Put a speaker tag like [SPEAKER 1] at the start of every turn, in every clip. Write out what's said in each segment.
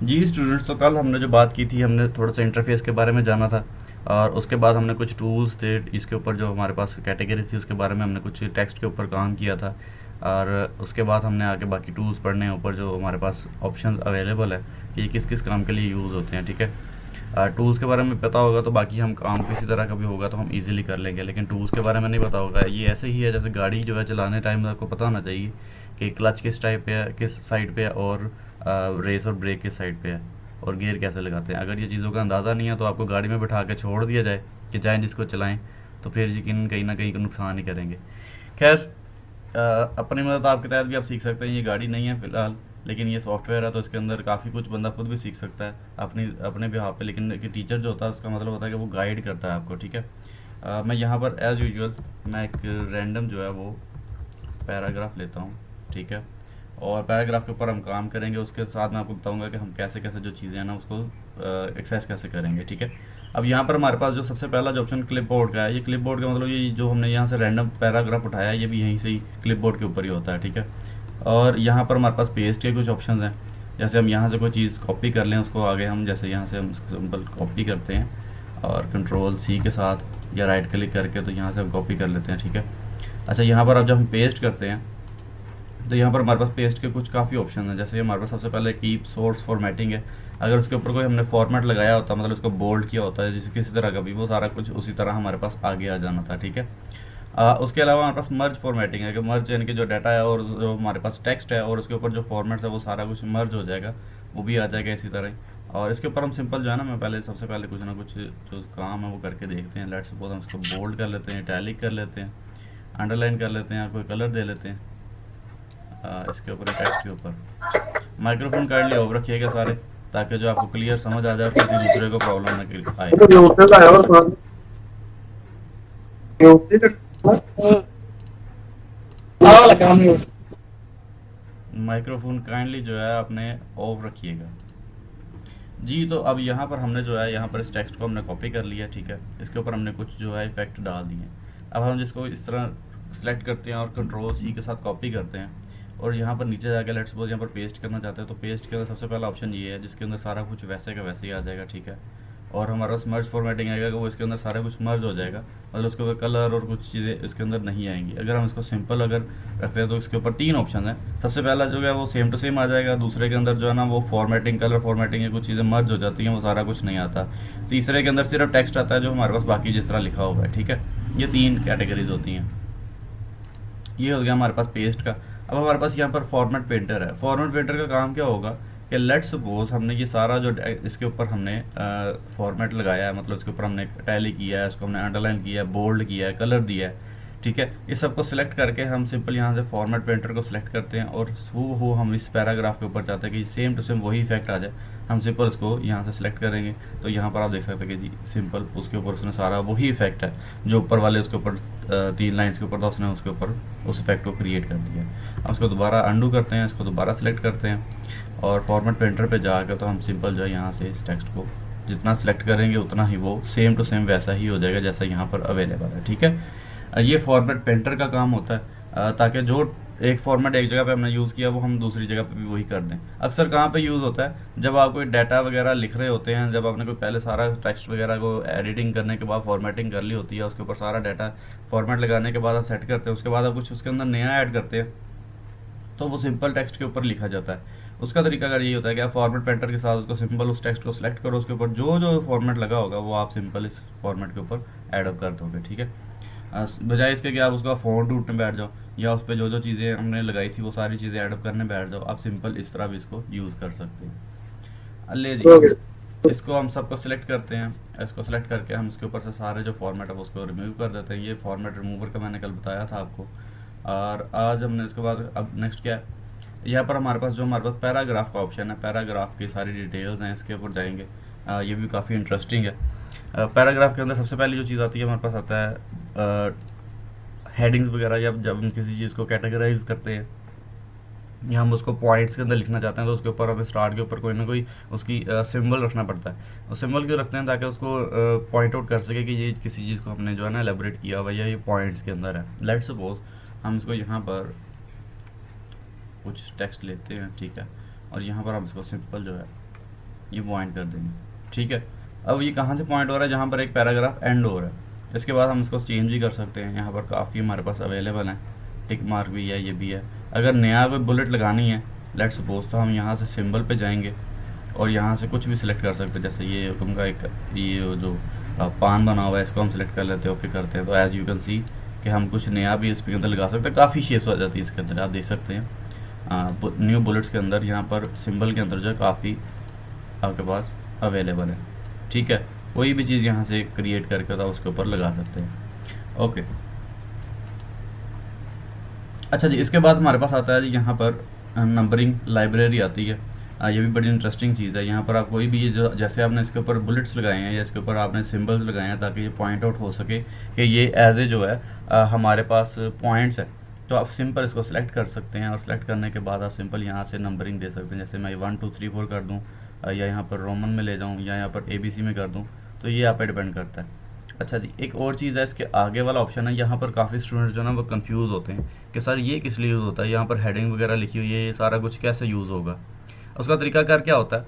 [SPEAKER 1] जी students, तो कल हमने जो बात की थी, हमने थोड़ा सा इंटरफेस के बारे में जाना था। और उसके बाद हमने कुछ टूल्स थे इसके ऊपर, जो हमारे पास कैटेगरीज थी उसके बारे में हमने कुछ टेक्स्ट के ऊपर काम किया था। और उसके बाद हमने आगे बाकी टूल्स पढ़ने हैं ऊपर, जो हमारे पास ऑप्शंस अवेलेबल है कि ये किस किस काम के लिए यूज़ होते हैं। ठीक है, टूल्स के बारे में पता होगा तो बाकी हम काम किसी तरह का भी होगा तो हम इजीली कर लेंगे, लेकिन टूल्स के बारे में नहीं पता होगा। ये ऐसे ही है जैसे गाड़ी जो है चलाने टाइम आपको पता होना चाहिए कि क्लच किस टाइप पे है, किस साइड पे है, और रेस और ब्रेक किस साइड पे है, और गियर कैसे लगाते हैं। अगर ये चीज़ों का अंदाज़ा नहीं है तो आपको गाड़ी में बैठा के छोड़ दिया जाए कि जाएँ जिसको चलाएं, तो फिर यकीन कहीं ना कहीं नुकसान ही करेंगे। खैर, अपनी मदद आपके तहत भी आप सीख सकते हैं। ये गाड़ी नहीं है फ़िलहाल, लेकिन ये सॉफ्टवेयर है तो इसके अंदर काफ़ी कुछ बंदा खुद भी सीख सकता है अपनी अपने बिहाफ पे। लेकिन कि टीचर जो होता है उसका मतलब होता है कि वो गाइड करता है आपको। ठीक है, मैं यहाँ पर एज़ यूजुअल मैं एक रैंडम जो है वो पैराग्राफ लेता हूँ। ठीक है, और पैराग्राफ के ऊपर हम काम करेंगे। उसके साथ मैं आपको बताऊंगा कि हम कैसे कैसे जो चीज़ें हैं ना उसको एक्सेस कैसे करेंगे। ठीक है, अब यहाँ पर हमारे पास जो सबसे पहला जो ऑप्शन क्लिप बोर्ड का है, ये क्लिप बोर्ड का मतलब ये जो हमने यहाँ से रैंडम पैराग्राफ उठाया है ये भी यहीं से ही क्लिप बोर्ड के ऊपर ही होता है। ठीक है, और यहाँ पर हमारे पास पेस्ट के कुछ ऑप्शन हैं। जैसे हम यहाँ से कोई चीज़ कॉपी कर लें, उसको आगे हम जैसे यहाँ से हम सिंपल कॉपी करते हैं और कंट्रोल सी के साथ या राइट क्लिक करके तो यहाँ से हम कॉपी कर लेते हैं। ठीक है, अच्छा, यहाँ पर अब जब हम पेस्ट करते हैं तो यहाँ पर हमारे पास पेस्ट के कुछ काफ़ी ऑप्शन हैं। जैसे हमारे पास सबसे पहले कीप सोर्स फॉर्मेटिंग है। अगर उसके ऊपर कोई हमने फॉर्मेट लगाया होता, मतलब उसको बोल्ड किया होता है जिस किसी तरह का भी, वो सारा कुछ उसी तरह हमारे पास आगे आ जाना था। ठीक है, उसके अलावा हमारे पास मर्ज फॉर्मेटिंग है कि मर्ज यानी कि जो डाटा है और जो हमारे पास टेक्स्ट है और उसके ऊपर जो फॉर्मेट्स है वो सारा कुछ मर्ज हो जाएगा, वो भी आ जाएगा इसी तरह ही। और इसके ऊपर हम सिंपल जो है ना, मैं पहले सबसे पहले कुछ ना कुछ जो काम है वो करके देखते हैं। लेट्स सपोज हम इसको बोल्ड कर लेते हैं, इटैलिक कर लेते हैं, अंडरलाइन कर लेते हैं, कोई कलर दे लेते हैं इसके ऊपर, टेक्स्ट के ऊपर। माइक्रोफोन काइंडली ऑफ रखिएगा सारे, ताकि जो आपको क्लियर समझ आ जाए और किसी दूसरे को प्रॉब्लम ना आए।
[SPEAKER 2] तो न्यूट्रल का है और न्यूट्रल का लगा म्यूट।
[SPEAKER 1] माइक्रोफोन काइंडली जो है आपने ऑफ रखिएगा। जी, तो अब यहाँ पर हमने जो है, यहाँ पर इस टेक्स्ट को हमने कॉपी कर लिया। ठीक है, इसके ऊपर हमने कुछ जो है इफेक्ट डाल दिए। अब हम जिसको इस तरह सेलेक्ट करते हैं और कंट्रोल सी के साथ कॉपी करते हैं और यहाँ पर नीचे जाकर लेट्स सपोज यहाँ पर पेस्ट करना चाहते हैं, तो पेस्ट के अंदर सबसे पहला ऑप्शन ये है जिसके अंदर सारा कुछ वैसे का वैसे ही आ जाएगा। ठीक है, और हमारा मर्ज फॉर्मेटिंग आएगा कि वो इसके अंदर सारा कुछ मर्ज हो जाएगा, मतलब उसके ऊपर कलर और कुछ चीज़ें इसके अंदर नहीं आएंगी। अगर हम इसको सिंपल अगर रखते हैं तो इसके ऊपर तीन ऑप्शन है। सबसे पहला जो है वो सेम टू सेम आ जाएगा, दूसरे के अंदर जो है ना वो फॉर्मेटिंग, कलर फॉर्मेटिंग है, कुछ चीज़ें मर्ज हो जाती हैं, वो सारा कुछ नहीं आता। तीसरे के अंदर सिर्फ टेक्स्ट आता है जो हमारे पास बाकी जिस तरह लिखा हुआ है। ठीक है, ये तीन कैटेगरीज होती हैं। ये हो गया हमारे पास पेस्ट का। अब हमारे पास यहाँ पर फॉर्मेट पेंटर है। फॉर्मेट पेंटर का काम क्या होगा कि लेट्स सपोज हमने ये सारा जो इसके ऊपर हमने फॉर्मेट लगाया है, मतलब इसके ऊपर हमने टैली किया है, इसको हमने अंडरलाइन किया है, बोल्ड किया है, कलर दिया है। ठीक है, ये सबको सिलेक्ट करके हम सिंपल यहाँ से फॉर्मेट पेंटर को सिलेक्ट करते हैं और हू हम इस पैराग्राफ के ऊपर चाहते हैं कि सेम टू सेम वही इफेक्ट आ जाए। हम सिंपल इसको यहाँ से सिलेक्ट करेंगे तो यहाँ पर आप देख सकते हैं कि जी सिंपल उसके ऊपर उसने सारा वही इफेक्ट है जो ऊपर वाले उसके ऊपर तीन लाइन्स के ऊपर था, उसने उसके ऊपर उस इफेक्ट को क्रिएट कर दिया। हम उसको दोबारा अंडू करते हैं, इसको दोबारा सेलेक्ट करते हैं और फॉर्मेट पेंटर पे जाकर तो हम सिंपल जो है यहाँ से इस टेक्स्ट को जितना सेलेक्ट करेंगे उतना ही वो सेम टू सेम वैसा ही हो जाएगा जैसा यहाँ पर अवेलेबल है। ठीक है, ये फॉर्मेट पेंटर का काम होता है ताकि जो एक फॉर्मेट एक जगह पे हमने यूज़ किया वो हम दूसरी जगह पे भी वही कर दें। अक्सर कहाँ पे यूज़ होता है, जब आप कोई डाटा वगैरह लिख रहे होते हैं, जब आपने कोई पहले सारा टेक्स्ट वगैरह को एडिटिंग करने के बाद फॉर्मेटिंग कर ली होती है, उसके ऊपर सारा डाटा फॉर्मेट लगाने के बाद आप सेट करते हैं, उसके बाद आप कुछ उसके अंदर नया ऐड करते हैं तो वो सिंपल टेक्स्ट के ऊपर लिखा जाता है। उसका तरीका अगर यही होता है कि आप फॉर्मेट पेंटर के साथ उसको सिंपल उस टेक्स्ट को सिलेक्ट करो, उसके ऊपर जो जो फॉर्मेट लगा होगा वो आप सिंपल इस फॉर्मेट के ऊपर ऐड अप कर दोगे। ठीक है, बजाय इसके कि आप उसका फ़ॉन्ट ढूंढने बैठ जाओ या उस पर जो जो चीज़ें हमने लगाई थी वो सारी चीज़ें ऐडअप करने बैठ जाओ, आप सिंपल इस तरह भी इसको यूज़ कर सकते हैं। ले जी, इसको हम सबको सिलेक्ट करते हैं। इसको सिलेक्ट करके हम इसके ऊपर से सारे जो फॉर्मेट है उसको रिमूव कर देते हैं। ये फॉर्मेट रिमूवर का मैंने कल बताया था आपको। और आज हमने इसके बाद अब नेक्स्ट क्या है, यहाँ पर हमारे पास जो हमारे पास पैराग्राफ का ऑप्शन है, पैराग्राफ की सारी डिटेल्स हैं, इसके ऊपर जाएंगे। ये भी काफ़ी इंटरेस्टिंग है। पैराग्राफ के अंदर सबसे पहली जो चीज़ आती है हमारे पास आता है हेडिंग्स वगैरह, या जब हम किसी चीज़ को कैटेगराइज करते हैं या हम उसको पॉइंट्स के अंदर लिखना चाहते हैं तो उसके ऊपर हमें स्टार्ट के ऊपर कोई ना कोई उसकी सिंबल रखना पड़ता है। और सिंबल क्यों रखते हैं, ताकि उसको पॉइंट आउट कर सके कि ये किसी चीज़ को हमने जो है ना एलेबरेट किया हुआ है, ये पॉइंट्स के अंदर है। लेट्स सपोज हम इसको यहाँ पर कुछ टेक्स्ट लेते हैं। ठीक है, और यहाँ पर हम इसको सिंपल जो है ये पॉइंट कर देंगे, ठीक है। अब ये कहाँ से पॉइंट हो रहा है, जहाँ पर एक पैराग्राफ एंड हो रहा है। इसके बाद हम इसको चेंज भी कर सकते हैं, यहाँ पर काफ़ी हमारे पास अवेलेबल है, टिक मार्क भी है, ये भी है। अगर नया कोई बुलेट लगानी है लेट सपोज, तो हम यहाँ से सिंबल पे जाएंगे और यहाँ से कुछ भी सिलेक्ट कर सकते हैं। जैसे ये उनका एक ये जो पान बना हुआ है, इसको हम सिलेक्ट कर लेते हैं, ओके करते हैं, तो एज़ यू कैन सी कि हम कुछ नया भी इसके अंदर लगा सकते हैं। काफ़ी शेप्स आ जाती है इसके अंदर, आप देख सकते हैं न्यू बुलेट्स के अंदर, यहाँ पर सिंबल के अंदर जो है काफ़ी आपके पास अवेलेबल है, ठीक है। कोई भी चीज़ यहाँ से क्रिएट करके तो उसके ऊपर लगा सकते हैं, ओके। अच्छा जी, इसके बाद हमारे पास आता है जी यहाँ पर नंबरिंग लाइब्रेरी आती है। ये भी बड़ी इंटरेस्टिंग चीज़ है। यहाँ पर आप कोई भी ये जो जैसे आपने इसके ऊपर बुलेट्स लगाए हैं या इसके ऊपर आपने सिंबल्स लगाए हैं ताकि ये पॉइंट आउट हो सके कि ये एज ए जो है हमारे पास पॉइंट्स है, तो आप सिंपल इसको सिलेक्ट कर सकते हैं और सिलेक्ट करने के बाद आप सिंपल यहाँ से नंबरिंग दे सकते हैं। जैसे मैं 1 2 3 4 कर दूँ या यहाँ पर रोमन में ले जाऊँ या यहाँ पर ABC में कर दूँ, तो ये आप पे डिपेंड करता है। अच्छा जी, एक और चीज़ है, इसके आगे वाला ऑप्शन है, यहाँ पर काफ़ी स्टूडेंट्स जो है ना वो कंफ्यूज होते हैं कि सर ये किस लिए यूज़ होता है, यहाँ पर हेडिंग वगैरह लिखी हुई है, ये सारा कुछ कैसे यूज़ होगा। उसका तरीकाकार क्या होता है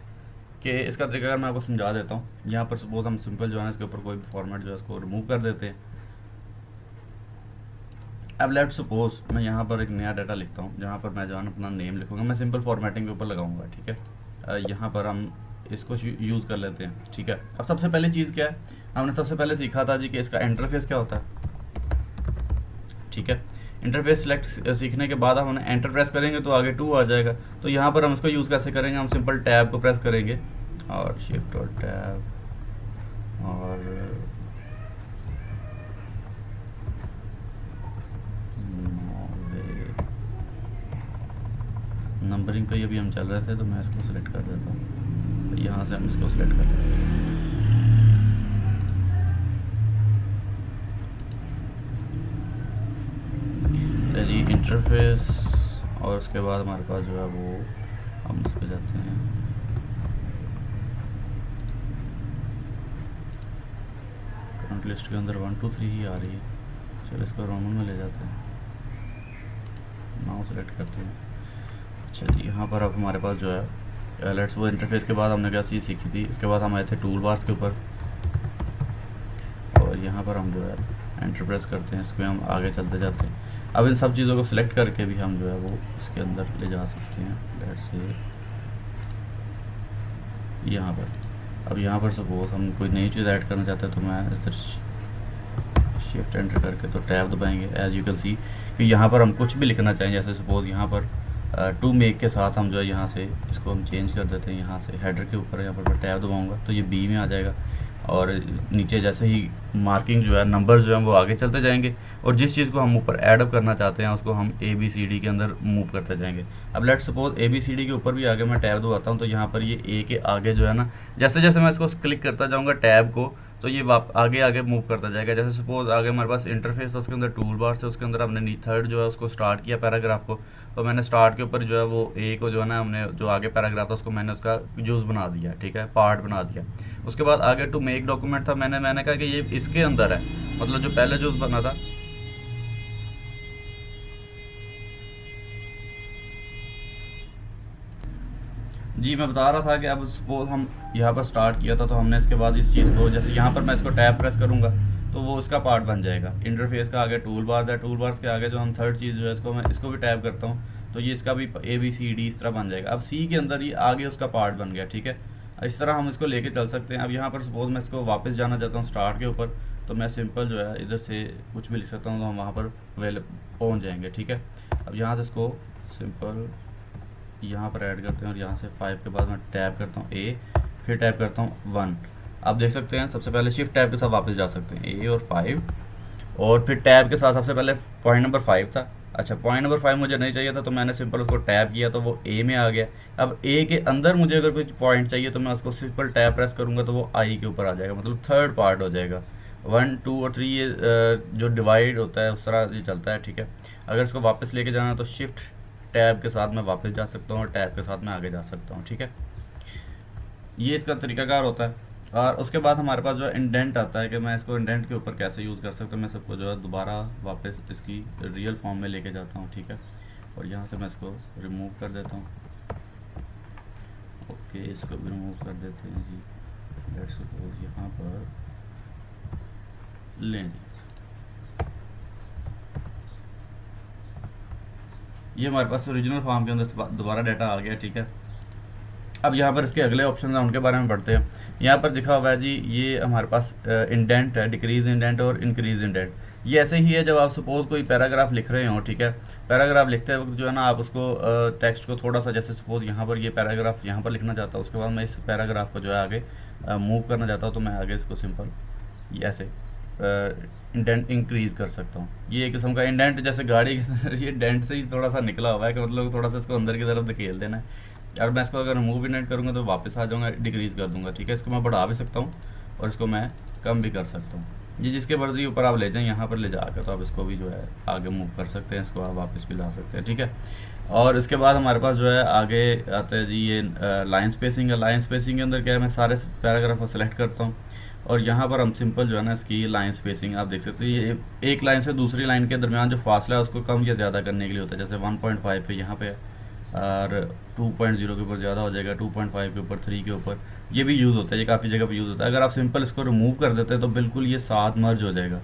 [SPEAKER 1] कि इसका तरीकाकार मैं आपको समझा देता हूँ। यहाँ पर सपोज हम सिंपल जो है ना इसके ऊपर कोई भी फॉर्मेट जो है इसको रिमूव कर देते हैं। अब लेट सपोज मैं यहाँ पर एक नया डाटा लिखता हूँ, जहाँ पर मैं जो है अपना नेम लिखूँगा, मैं सिंपल फॉर्मेटिंग के ऊपर लगाऊंगा, ठीक है। यहाँ पर हम इसको यूज़ कर लेते हैं, ठीक है। अब सबसे पहले चीज़ क्या है, हमने सबसे पहले सीखा था जी कि इसका इंटरफेस क्या होता है, ठीक है। इंटरफेस सिलेक्ट सीखने के बाद हम एंटर प्रेस करेंगे तो आगे 2 आ जाएगा। तो यहाँ पर हम इसको यूज़ कैसे करेंगे, हम सिंपल टैब को प्रेस करेंगे और शिफ्ट और टैब और नंबरिंग पे अभी हम चल रहे थे तो मैं इसको सिलेक्ट कर देता हूँ, तो यहाँ से हम इसको सिलेक्ट कर लेते हैं। जी इंटरफेस, और उसके बाद हमारे पास जो है वो हम इस पे जाते हैं, करंट लिस्ट के अंदर 1 2 3 ही आ रही है। चलो इसको रोमन में ले जाते हैं, नाउ सेलेक्ट करते हैं। अच्छा जी, यहाँ पर अब हमारे पास जो है लेट्स वो इंटरफेस के बाद हमने क्या चीज़ सीखी थी, इसके बाद हम आए थे टूल बार्स के ऊपर और यहाँ पर हम जो है एंटर प्रेस करते हैं, इसमें हम आगे चलते जाते हैं। अब इन सब चीज़ों को सिलेक्ट करके भी हम जो है वो इसके अंदर ले जा सकते हैं। लेट्स से यहाँ पर, अब यहाँ पर सपोज हम कोई नई चीज़ ऐड करना चाहते हैं तो मैं इधर शिफ्ट एंटर करके तो टैब दबाएंगे, एज यू कैन सी कि यहाँ पर हम कुछ भी लिखना चाहें। जैसे सपोज यहाँ पर टू मेक के साथ हम जो है यहाँ से इसको हम चेंज कर देते हैं, यहाँ से हेडर के ऊपर यहाँ पर मैं टैब दबाऊँगा तो ये बी में आ जाएगा और नीचे जैसे ही मार्किंग जो है नंबर्स जो हैं वो आगे चलते जाएंगे और जिस चीज़ को हम ऊपर ऐड अप करना चाहते हैं उसको हम ABCD के अंदर मूव करते जाएंगे। अब लेट सपोज ABCD के ऊपर भी आगे मैं टैब दबाता हूँ तो यहाँ पर ये A के आगे जो है ना, जैसे जैसे मैं इसको क्लिक करता जाऊँगा टैब को तो ये आगे आगे मूव करता जाएगा। जैसे सपोज आगे हमारे पास इंटरफेस है, उसके अंदर टूल बार से उसके अंदर हमने थर्ड जो है उसको स्टार्ट किया पैराग्राफ को, तो मैंने स्टार्ट के ऊपर जो है वो ए को जो है ना हमने जो आगे पैराग्राफ था उसको मैंने उसका जूस बना दिया, ठीक है, पार्ट बना दिया। उसके बाद आगे टू मेक डॉक्यूमेंट था, मैंने कहा कि ये इसके अंदर है, मतलब जो पहले जूस बना था जी, मैं बता रहा था कि अब सपोज हम यहाँ पर स्टार्ट किया था तो हमने इसके बाद इस चीज़ को, जैसे यहाँ पर मैं इसको टैब प्रेस करूँगा तो वो इसका पार्ट बन जाएगा। इंटरफेस का आगे टूल बार्स है, टूल बार्स के आगे जो हम थर्ड चीज़ जो है इसको मैं इसको भी टैब करता हूँ तो ये इसका भी ABCD इस तरह बन जाएगा। अब C के अंदर ये आगे उसका पार्ट बन गया, ठीक है। इस तरह हम इसको लेके चल सकते हैं। अब यहाँ पर सपोज मैं इसको वापस जाना चाहता हूँ स्टार्ट के ऊपर तो मैं सिंपल जो है इधर से कुछ भी लिख सकता हूँ तो हम वहाँ पर पहुँच जाएंगे, ठीक है। अब यहाँ से इसको सिंपल यहाँ पर ऐड करते हैं और यहाँ से 5 के बाद मैं टैब करता हूँ A, फिर टैब करता हूँ 1। आप देख सकते हैं सबसे पहले शिफ्ट टैब के साथ वापस जा सकते हैं A और 5 और फिर टैब के साथ सबसे पहले पॉइंट नंबर 5 था। अच्छा, पॉइंट नंबर 5 मुझे नहीं चाहिए था तो मैंने सिंपल उसको टैब किया तो वो A में आ गया। अब A के अंदर मुझे अगर कुछ पॉइंट चाहिए तो मैं उसको सिंपल टैब प्रेस करूँगा तो वो I के ऊपर आ जाएगा, मतलब थर्ड पार्ट हो जाएगा। 1 2 और 3 ये जो डिवाइड होता है उस तरह ये चलता है, ठीक है। अगर इसको वापस लेके जाना है तो शिफ्ट टैब के साथ मैं वापस जा सकता हूँ और टैब के साथ मैं आगे जा सकता हूँ, ठीक है। ये इसका तरीकाकार होता है। और उसके बाद हमारे पास जो है इंडेंट आता है कि मैं इसको इंडेंट के ऊपर कैसे यूज़ कर सकता हूँ। मैं सबको जो है दोबारा वापस इसकी रियल फॉर्म में लेके जाता हूँ, ठीक है। और यहाँ से मैं इसको रिमूव कर देता हूँ ओके, इसको भी रिमूव कर देते हैं जी। लेट्स सपोज यहाँ पर लें जी, ये हमारे पास ओरिजिनल फॉर्म के अंदर दोबारा डाटा आ गया, ठीक है। अब यहाँ पर इसके अगले ऑप्शन हैं, उनके बारे में पढ़ते हैं। यहाँ पर लिखा हुआ है जी, ये हमारे पास इंडेंट है, डिक्रीज इंडेंट और इंक्रीज इंडेंट। ये ऐसे ही है जब आप सपोज कोई पैराग्राफ लिख रहे हो, ठीक है। पैराग्राफ लिखते वक्त जो है ना, आप उसको टेक्स्ट को थोड़ा सा, जैसे सपोज यहाँ पर ये पैराग्राफ यहाँ पर लिखना चाहता हूँ, उसके बाद मैं इस पैराग्राफ को जो है आगे मूव करना चाहता हूँ, तो मैं आगे इसको सिंपल ऐसे इंडेंट इंक्रीज कर सकता हूँ। ये एक किस्म का इंडेंट, जैसे गाड़ी के अंदर ये डेंट से ही थोड़ा सा निकला हुआ है कि मतलब थोड़ा सा इसको अंदर की तरफ धकेल देना है। और मैं इसको अगर मूव इंडेंट करूँगा तो वापस आ जाऊँगा, डिक्रीज़ कर दूँगा, ठीक है। इसको मैं बढ़ा भी सकता हूँ और इसको मैं कम भी कर सकता हूँ। ये जिसके मर्जी ऊपर आप ले जाएँ, यहाँ पर ले जाकर तो आप इसको भी जो है आगे मूव कर सकते हैं, इसको आप वापस भी ला सकते हैं, ठीक है। और इसके बाद हमारे पास जो है आगे आते हैं जी ये लाइन स्पेसिंग है। लाइन स्पेसिंग के अंदर क्या है, मैं सारे पैराग्राफ को सेलेक्ट करता हूँ और यहाँ पर हम सिंपल जो है ना इसकी लाइन स्पेसिंग आप देख सकते हैं, ये एक लाइन से दूसरी लाइन के दरमियान जो फासला है उसको कम या ज़्यादा करने के लिए होता है। जैसे 1.5 पे यहाँ पे है और 2.0 के ऊपर ज़्यादा हो जाएगा, 2.5 के ऊपर, 3 के ऊपर, ये भी यूज़ होता है, ये काफ़ी जगह पे यूज़ होता है। अगर आप सिंपल इसको रिमूव कर देते हैं तो बिल्कुल ये साथ मर्ज हो जाएगा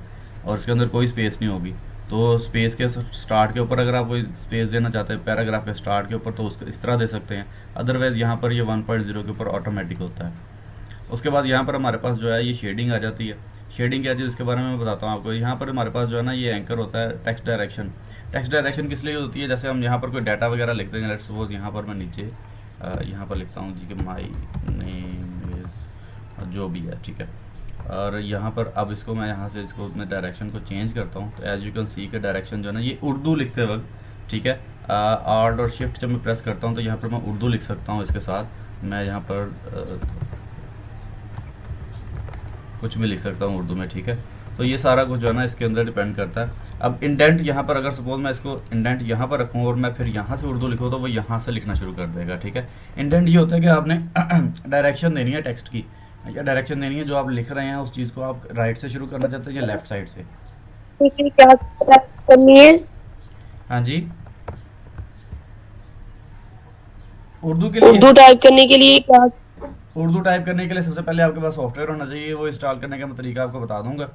[SPEAKER 1] और इसके अंदर कोई स्पेस नहीं होगी। तो स्पेस के स्टार्ट के ऊपर अगर आप कोई स्पेस देना चाहते हैं पैराग्राफ के स्टार्ट के ऊपर तो उसको इस तरह दे सकते हैं, अदरवाइज़ यहाँ पर ये 1.0 के ऊपर ऑटोमेटिक होता है। उसके बाद यहाँ पर हमारे पास जो है ये शेडिंग आ जाती है। शेडिंग क्या चीज़, इसके बारे में मैं बताता हूँ आपको। यहाँ पर हमारे पास जो है ना ये एंकर होता है टेक्स्ट डायरेक्शन। टेक्स्ट डायरेक्शन किस लिए होती है, जैसे हम यहाँ पर कोई डाटा वगैरह लिखते हैं, लेट्स सपोज यहाँ पर मैं नीचे यहाँ पर लिखता हूँ जी कि माई नेम इज़ जो भी है, ठीक है। और यहाँ पर अब इसको मैं यहाँ से इसको मैं डायरेक्शन को चेंज करता हूँ, तो एज यू कैन सी के डायरेक्शन जो है ना ये उर्दू लिखते वक्त, ठीक है, आल्ट और शिफ्ट जब मैं प्रेस करता हूँ तो यहाँ पर मैं उर्दू लिख सकता हूँ। इसके साथ मैं यहाँ पर कुछ भी लिख सकता हूँ उर्दू में, ठीक है। तो ये सारा कुछ जो है ना इसके अंदर डिपेंड करता है। अब इंडेंट यहाँ पर अगर सपोज मैं इसको इंडेंट यहाँ पर रखूँ और मैं फिर यहाँ से उर्दू लिखूँ तो वो यहाँ से लिखना शुरू कर देगा, ठीक है। इंडेंट ये होता है कि आपने डायरेक्शन देनी है टेक्स्ट की, या डायरेक्शन देनी है जो आप लिख रहे हैं उस चीज़ को आप राइट से शुरू करना चाहते हैं या लेफ्ट साइड से।
[SPEAKER 3] क्या करनी है?
[SPEAKER 1] हाँ जी, उर्दू के लिए,
[SPEAKER 3] उर्दू टाइप करने के लिए क्या?
[SPEAKER 1] उर्दू टाइप करने के लिए सबसे पहले आपके पास सॉफ्टवेयर होना चाहिए, वो इंस्टॉल करने का मैं तरीका आपको बता दूंगा।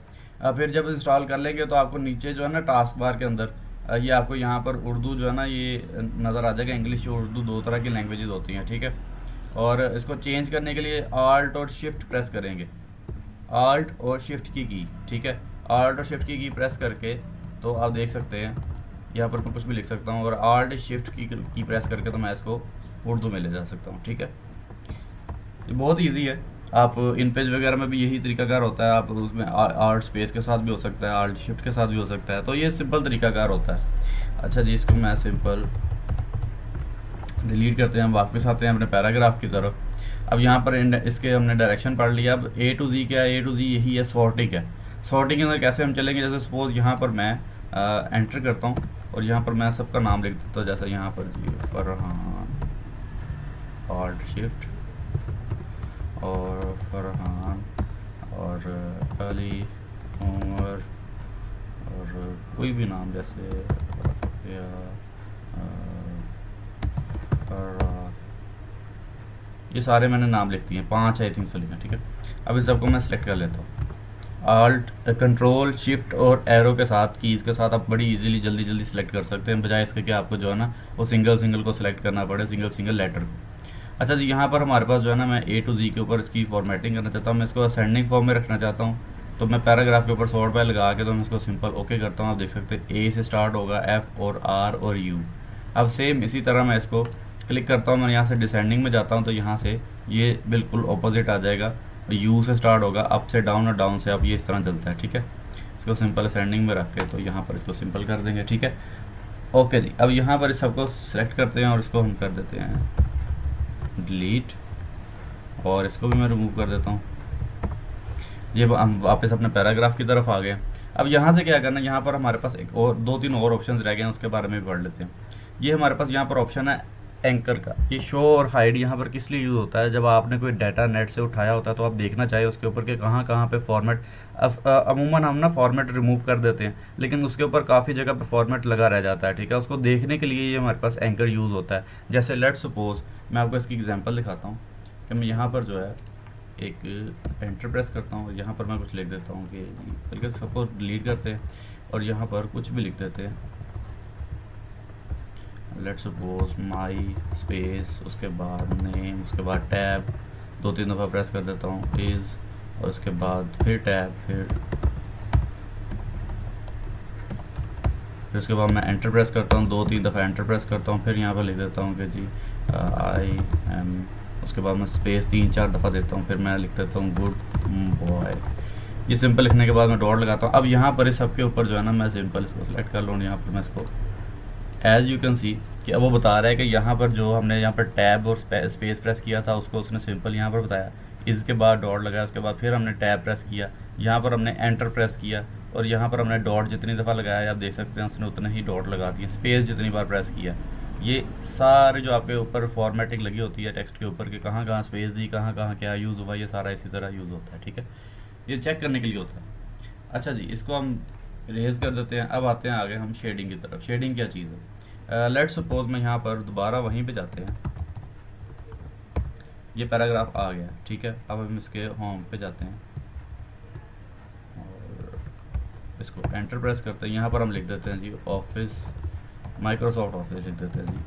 [SPEAKER 1] फिर जब इंस्टॉल कर लेंगे तो आपको नीचे जो है ना टास्क बार के अंदर ये आपको यहाँ पर उर्दू जो है ना ये नज़र आ जाएगा। इंग्लिश और उर्दू दो तरह की लैंग्वेजेस होती हैं, ठीक है। और इसको चेंज करने के लिए आल्ट और शिफ्ट प्रेस करेंगे, आल्ट और शिफ्ट की, ठीक है। आल्ट और शिफ्ट की प्रेस करके तो आप देख सकते हैं यहाँ पर मैं कुछ भी लिख सकता हूँ और आल्ट शिफ्ट की प्रेस करके तो मैं इसको उर्दू में ले जा सकता हूँ, ठीक है। ये बहुत इजी है। आप इन पेज वगैरह में भी यही तरीकाकार होता है, आप उसमें आल्ट स्पेस के साथ भी हो सकता है, आल्ट शिफ्ट के साथ भी हो सकता है, तो ये सिंपल तरीकाकार होता है। अच्छा जी, इसको मैं सिंपल डिलीट करते हैं, वापस आते हैं अपने पैराग्राफ की तरफ। अब यहाँ पर इसके हमने डायरेक्शन पढ़ लिया। अब ए टू जी क्या है, ए टू जी यही है, सॉर्टिंग है। सॉर्टिंग के अंदर कैसे हम चलेंगे, जैसे सपोज यहाँ पर मैं एंटर करता हूँ और यहाँ पर मैं सबका नाम लिख देता हूँ, जैसे यहाँ पर जी फरहान, आल्ट शिफ्ट और फरहान और अली, उमर और कोई भी नाम, जैसे ये सारे मैंने नाम लिख दिए, 5 आई थिंक से लिखा, ठीक है। अब इस सबको मैं सेलेक्ट कर लेता हूँ। आल्ट कंट्रोल शिफ्ट और एरो के साथ, कीज़ के साथ आप बड़ी इजीली जल्दी सेलेक्ट कर सकते हैं, बजाय इसके कि आपको जो है ना वो सिंगल को सिलेक्ट करना पड़े, सिंगल लेटर को। अच्छा जी, यहाँ पर हमारे पास जो है ना मैं ए टू जी के ऊपर इसकी फॉर्मेटिंग करना चाहता हूँ, मैं इसको असेंडिंग फॉर्म में रखना चाहता हूँ, तो मैं पैराग्राफ के ऊपर सॉर्ट बाय लगा के तो मैं इसको सिंपल ओके करता हूँ। आप देख सकते हैं ए से स्टार्ट होगा, एफ और आर और यू। अब सेम इसी तरह मैं इसको क्लिक करता हूँ, मैं यहाँ से डिसेंडिंग में जाता हूँ तो यहाँ से ये बिल्कुल ऑपोजिट आ जाएगा, यू से स्टार्ट होगा, अप से डाउन और डाउन से अप, ये इस तरह चलता है, ठीक है। इसको सिंपल असेंडिंग में रख के तो यहाँ पर इसको सिंपल कर देंगे, ठीक है। ओके जी, अब यहाँ पर इस सबको सेलेक्ट करते हैं और इसको हम कर देते हैं डिलीट और इसको भी मैं रिमूव कर देता हूँ। ये हम वापस अपने पैराग्राफ की तरफ आ गए। अब यहाँ से क्या करना है, यहाँ पर हमारे पास एक और 2-3 और ऑप्शंस रह गए हैं, उसके बारे में भी पढ़ लेते हैं। ये हमारे पास यहाँ पर ऑप्शन है एंकर का। ये शो और हाइड यहाँ पर किस लिए यूज़ होता है, जब आपने कोई डाटा नेट से उठाया होता है तो आप देखना चाहिए उसके ऊपर के कहाँ कहाँ पे फॉर्मेट, अमूमन हम ना फॉर्मेट रिमूव कर देते हैं लेकिन उसके ऊपर काफ़ी जगह पे फॉर्मेट लगा रह जाता है, ठीक है। उसको देखने के लिए ये हमारे पास एंकर यूज़ होता है। जैसे लेट्स सपोज मैं आपको इसकी एग्जांपल दिखाता हूँ कि मैं यहाँ पर जो है एक एंटर प्रेस करता हूँ, यहाँ पर मैं कुछ लिख देता हूँ कि बल्कि सबको डिलीट करते हैं और यहाँ पर कुछ भी लिख देते हैं, लेट्स सपोज माई स्पेस, उसके बाद नेम, उसके बाद टैब, 2-3 दफ़ा प्रेस कर देता हूँ इज़, और उसके बाद फिर टैब, फिर उसके बाद मैं एंटर प्रेस करता हूँ, 2-3 दफ़ा एंटर प्रेस करता हूँ, फिर यहाँ पर लिख देता हूँ कि जी आई एम, उसके बाद मैं स्पेस 3-4 दफ़ा देता हूँ, फिर मैं लिख देता हूँ गुड बॉय। ये सिंपल लिखने के बाद मैं डॉट लगाता हूँ। अब यहाँ पर इस सबके ऊपर जो है ना मैं सिंपल इसको सेलेक्ट कर लूँ, यहाँ पर मैं इसको एज़ यू कैन सी कि अब वो बता रहा है कि यहाँ पर जो हमने यहाँ पर टैब और स्पेस प्रेस किया था उसको उसने सिंपल यहाँ पर बताया, इसके बाद डॉट लगाया, उसके बाद फिर हमने टैब प्रेस किया, यहाँ पर हमने एंटर प्रेस किया और यहाँ पर हमने डॉट जितनी दफ़ा लगाया आप देख सकते हैं उसने उतने ही डॉट लगा दिए, स्पेस जितनी बार प्रेस किया। ये सारे जो आपके ऊपर फॉर्मेटिंग लगी होती है टेक्स्ट के ऊपर कि कहाँ कहाँ स्पेस दी, कहाँ कहाँ क्या यूज़ हुआ, ये सारा इसी तरह यूज़ होता है, ठीक है। ये चेक करने के लिए होता है। अच्छा जी, इसको हम रेज कर देते हैं। अब आते हैं आगे हम शेडिंग की तरफ। शेडिंग क्या चीज़ है, लेट्स सपोज मैं यहाँ पर दोबारा वहीं पे जाते हैं, ये पैराग्राफ आ गया, ठीक है। अब हम इसके होम पे जाते हैं और इसको एंटर प्रेस करते हैं, यहाँ पर हम लिख देते हैं जी ऑफिस, माइक्रोसॉफ्ट ऑफिस लिख देते हैं जी,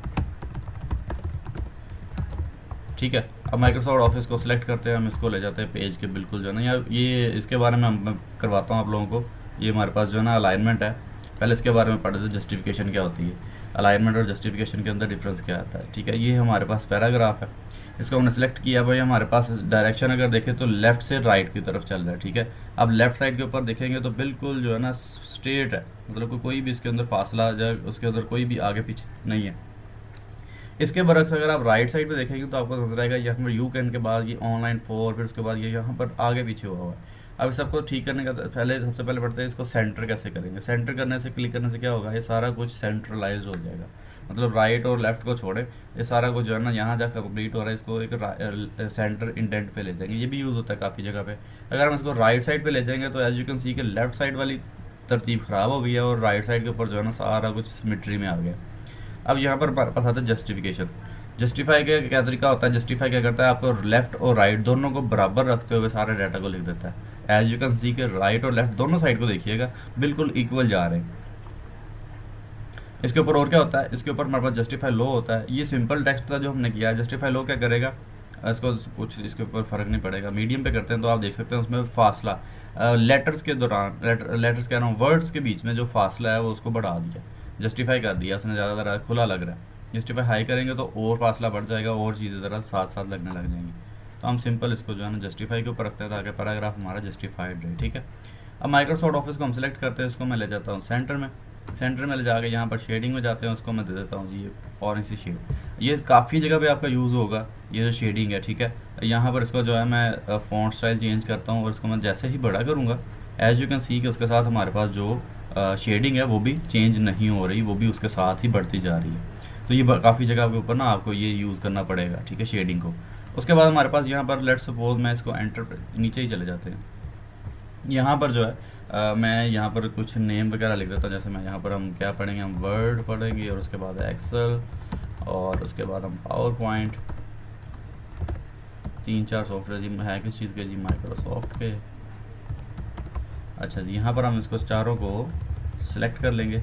[SPEAKER 1] ठीक है। अब माइक्रोसॉफ्ट ऑफिस को सिलेक्ट करते हैं, हम इसको ले जाते हैं पेज के बिल्कुल जो है ना, या ये इसके बारे में मैं करवाता हूँ आप लोगों को। ये हमारे पास जो है ना अलाइनमेंट है, पहले इसके बारे में पढ़े थे जस्टिफिकेशन क्या होती है, अलाइनमेंट और जस्टिफिकेशन के अंदर डिफरेंस क्या आता है, ठीक है। ये हमारे पास पैराग्राफ है, इसको हमने सेलेक्ट किया भाई, हमारे पास डायरेक्शन अगर देखें तो लेफ़्ट से राइट की तरफ चल रहा है, ठीक है। अब लेफ़्ट साइड के ऊपर देखेंगे तो बिल्कुल जो है ना स्ट्रेट है, मतलब कोई भी इसके अंदर फासला या उसके अंदर कोई भी आगे पीछे नहीं है। इसके बरक्स अगर आप राइट साइड पे देखेंगे तो आपको नजर आएगा यहाँ पर यू कैन के बाद ये ऑनलाइन फॉर, फिर उसके बाद ये यहाँ पर आगे पीछे हुआ है। अब इस सबको ठीक करने का पहले सबसे पहले पढ़ते हैं इसको सेंटर कैसे करेंगे। सेंटर करने से, क्लिक करने से क्या होगा, ये सारा कुछ सेंट्रलाइज हो जाएगा, मतलब राइट और लेफ्ट को छोड़े ये सारा कुछ जो है ना यहाँ जाकर कंप्लीट हो रहा है, इसको एक सेंटर इंडेंट पे ले जाएंगे। ये भी यूज़ होता है काफ़ी जगह पे। अगर हम इसको राइट साइड पे ले जाएंगे तो एज यू कैन सी के लेफ्ट साइड वाली तरतीब ख़राब हो गई है और राइट साइड के ऊपर जो है ना सारा कुछ सिमेट्री में आ गया। अब यहाँ पर पास आता है जस्टिफिकेशन। जस्टिफाई का क्या तरीका होता है, जस्टिफाई क्या करता है, आपको लेफ्ट और राइट दोनों को बराबर रखते हुए सारे डाटा को लिख देता है। एज यू कैन सी के राइट और लेफ्ट दोनों साइड को देखिएगा बिल्कुल इक्वल जा रहे हैं। इसके ऊपर और क्या होता है, इसके ऊपर हमारे पास जस्टिफाई लो होता है। ये सिंपल टेक्स्ट था जो हमने किया है। जस्टिफाई लो क्या करेगा, इसको कुछ इसके ऊपर फ़र्क नहीं पड़ेगा। मीडियम पे करते हैं तो आप देख सकते हैं उसमें फासला लेटर्स के दौरान, लेटर्स कह रहा हूँ वर्ड्स के बीच में जो फासला है वो उसको बढ़ा दिया, जस्टिफाई कर दिया उसने, ज़्यादा खुला लग रहा है। जस्टिफाई हाई करेंगे तो और फासला बढ़ जाएगा और चीज़ें ज़रा साथ साथ लगने लग जाएंगी। तो हम सिंपल इसको जो है ना जस्टिफाई के ऊपर रखते हैं ताकि पैराग्राफ हमारा जस्टिफाइड रहे, ठीक है। अब माइक्रोसॉफ्ट ऑफिस को हम सेलेक्ट करते हैं, इसको मैं ले जाता हूँ सेंटर में। सेंटर में ले जाके यहाँ पर शेडिंग में जाते हैं, उसको मैं दे देता हूँ ये ऑरेंज सी शेड। ये काफ़ी जगह पे आपका यूज़ होगा ये जो शेडिंग है, ठीक है। यहाँ पर इसको जो है मैं फ़ॉन्ट स्टाइल चेंज करता हूँ और इसको मैं जैसे ही बड़ा करूँगा एज यू कैन सी कि उसके साथ हमारे पास जो शेडिंग है वो भी चेंज नहीं हो रही, वो भी उसके साथ ही बढ़ती जा रही है। तो ये काफ़ी जगह के ऊपर ना आपको ये यूज़ करना पड़ेगा, ठीक है, शेडिंग को। उसके बाद हमारे पास यहाँ पर लेट्स सपोज मैं इसको एंटर, नीचे ही चले जाते हैं। यहाँ पर जो है मैं यहाँ पर कुछ नेम वगैरह लिख देता हूँ। जैसे मैं यहाँ पर हम क्या पढ़ेंगे, हम वर्ड पढ़ेंगे और उसके बाद एक्सेल और उसके बाद हम पावर पॉइंट, 3-4 सॉफ्टवेयर जी है किस चीज़ के जी, माइक्रोसॉफ्ट के। अच्छा जी, यहाँ पर हम इसको चारों को सिलेक्ट कर लेंगे।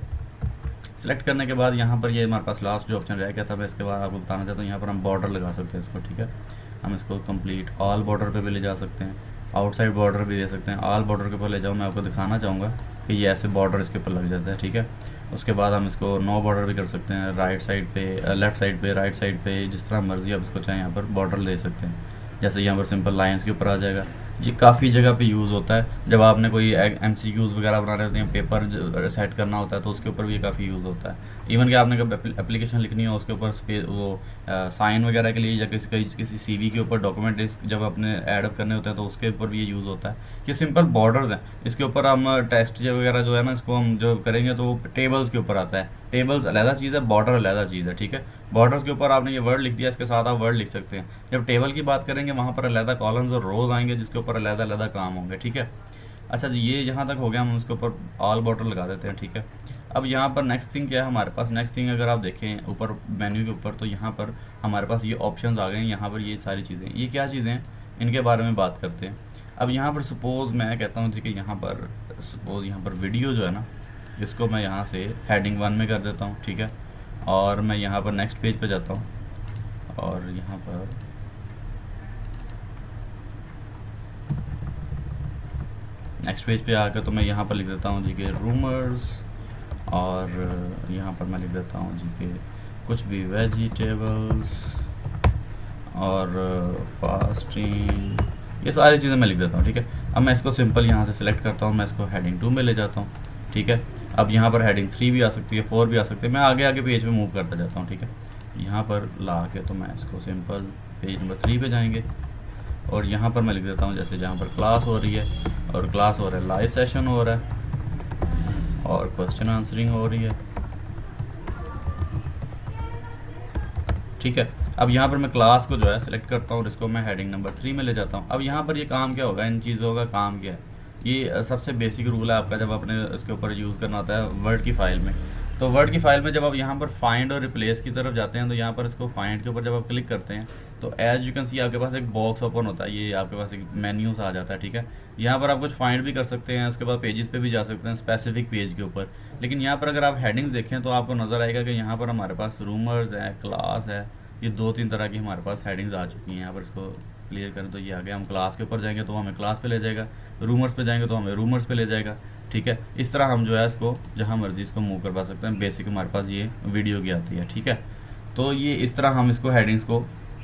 [SPEAKER 1] सिलेक्ट करने के बाद यहाँ पर ये हमारे पास लास्ट जो ऑप्शन रह गया था मैं इसके बाद आपको बताना चाहता हूँ। यहाँ पर हम बॉर्डर लगा सकते हैं इसको, ठीक है। हम इसको कंप्लीट ऑल बॉर्डर पे भी ले जा सकते हैं, आउटसाइड बॉर्डर भी दे सकते हैं। ऑल बॉर्डर के ऊपर ले जाऊँ, मैं आपको दिखाना चाहूँगा कि ये ऐसे बॉर्डर इसके ऊपर लग जाता है, ठीक है। उसके बाद हम इसको नो बॉर्डर भी कर सकते हैं, राइट साइड पे, लेफ्ट साइड पे, राइट साइड पे, जिस तरह मर्जी आप इसको चाहें यहाँ पर बॉर्डर ले सकते हैं। जैसे यहाँ पर सिंपल लाइंस के ऊपर आ जाएगा। ये काफ़ी जगह पे यूज़ होता है जब आपने कोई MCQs वगैरह बनाने होते हैं, पेपर सेट करना होता है तो उसके ऊपर भी ये काफ़ी यूज़ होता है। इवन कि आपने कभी एप्लीकेशन लिखनी हो उसके ऊपर वो साइन वगैरह के लिए या किसी CV के ऊपर डॉक्यूमेंट जब अपने ऐड करने होते हैं तो उसके ऊपर भी ये यूज़ होता है। ये सिंपल बॉर्डर्स हैं, इसके ऊपर हम टेस्ट वगैरह जो है ना इसको हम जो करेंगे तो टेबल्स के ऊपर आता है। टेबल्स अलहदा चीज़ है, बॉर्डर अलहदा चीज़ है, ठीक है। बॉर्डर्स के ऊपर आपने ये वर्ड लिख दिया, इसके साथ आप वर्ड लिख सकते हैं। जब टेबल की बात करेंगे वहाँ पर अलहदा कॉलम्स और रोज आएंगे जिसके ऊपर अलहदा अलहदा काम होंगे, ठीक है। अच्छा जी, ये यहाँ तक हो गया, हम उसके ऊपर ऑल बॉर्डर लगा देते हैं, ठीक है। अब यहाँ पर नेक्स्ट थिंग क्या है हमारे पास, नेक्स्ट थिंग अगर आप देखें ऊपर मेन्यू के ऊपर, तो यहाँ पर हमारे पास ये ऑप्शंस आ गए हैं। यहाँ पर ये सारी चीज़ें, ये क्या चीज़ें हैं, इनके बारे में बात करते हैं। अब यहाँ पर सपोज़ मैं कहता हूँ कि यहाँ पर सपोज़ यहाँ पर वीडियो जो है ना, इसको मैं यहाँ से हेडिंग 1 में कर देता हूँ, ठीक है। और मैं यहाँ पर नेक्स्ट पेज पे जाता हूँ और यहाँ पर नेक्स्ट पेज पे आकर तो मैं यहाँ पर लिख देता हूँ जी के रूमर्स, और यहाँ पर मैं लिख देता हूँ जी के कुछ भी वेजिटेबल्स और फास्टिंग, ये सारी चीज़ें मैं लिख देता हूँ, ठीक है। अब मैं इसको सिंपल यहाँ से सिलेक्ट करता हूँ, मैं इसको हेडिंग 2 में ले जाता हूँ, ठीक है। अब यहाँ पर हेडिंग 3 भी आ सकती है, 4 भी आ सकती है, मैं आगे आगे पेज पे मूव करता जाता हूँ, ठीक है। यहाँ पर ला के तो मैं इसको सिंपल पेज नंबर 3 पे जाएंगे और यहाँ पर मैं लिख देता हूँ जैसे जहाँ पर क्लास हो रही है, और क्लास हो रहा है, लाइव सेशन हो रहा है और क्वेश्चन आंसरिंग हो रही है, ठीक है। अब यहाँ पर मैं क्लास को जो है सिलेक्ट करता हूँ और इसको मैं हेडिंग नंबर 3 में ले जाता हूँ। अब यहाँ पर ये काम क्या होगा, इन चीज़ों का काम क्या है, ये सबसे बेसिक रूल है आपका जब आपने इसके ऊपर यूज़ करना होता है वर्ड की फ़ाइल में। तो वर्ड की फ़ाइल में जब आप यहाँ पर फाइंड और रिप्लेस की तरफ जाते हैं, तो यहाँ पर इसको फाइंड के ऊपर जब आप क्लिक करते हैं तो एज यू कैन सी आपके पास एक बॉक्स ओपन होता है, ये आपके पास एक मेन्यू सा आ जाता है, ठीक है। यहाँ पर आप कुछ फाइंड भी कर सकते हैं, उसके बाद पेजेस पे भी जा सकते हैं स्पेसिफिक पेज के ऊपर। लेकिन यहाँ पर अगर आप हेडिंग्स देखें तो आपको नज़र आएगा कि यहाँ पर हमारे पास रूमर्स है, क्लास है, ये 2-3 तरह की हमारे पास हेडिंग्स आ चुकी हैं। यहाँ पर इसको क्लियर करें तो ये आ गया। हम क्लास के ऊपर जाएंगे तो हमें क्लास पे ले जाएगा, रूमर्स पे जाएंगे तो हमें रूमर्स पे ले जाएगा, ठीक है। इस तरह हम जो है इसको जहाँ मर्जी इसको मूव करवा सकते हैं। बेसिक हमारे पास ये वीडियो की आती है, ठीक है। तो ये इस तरह हम इसको हेडिंग्स को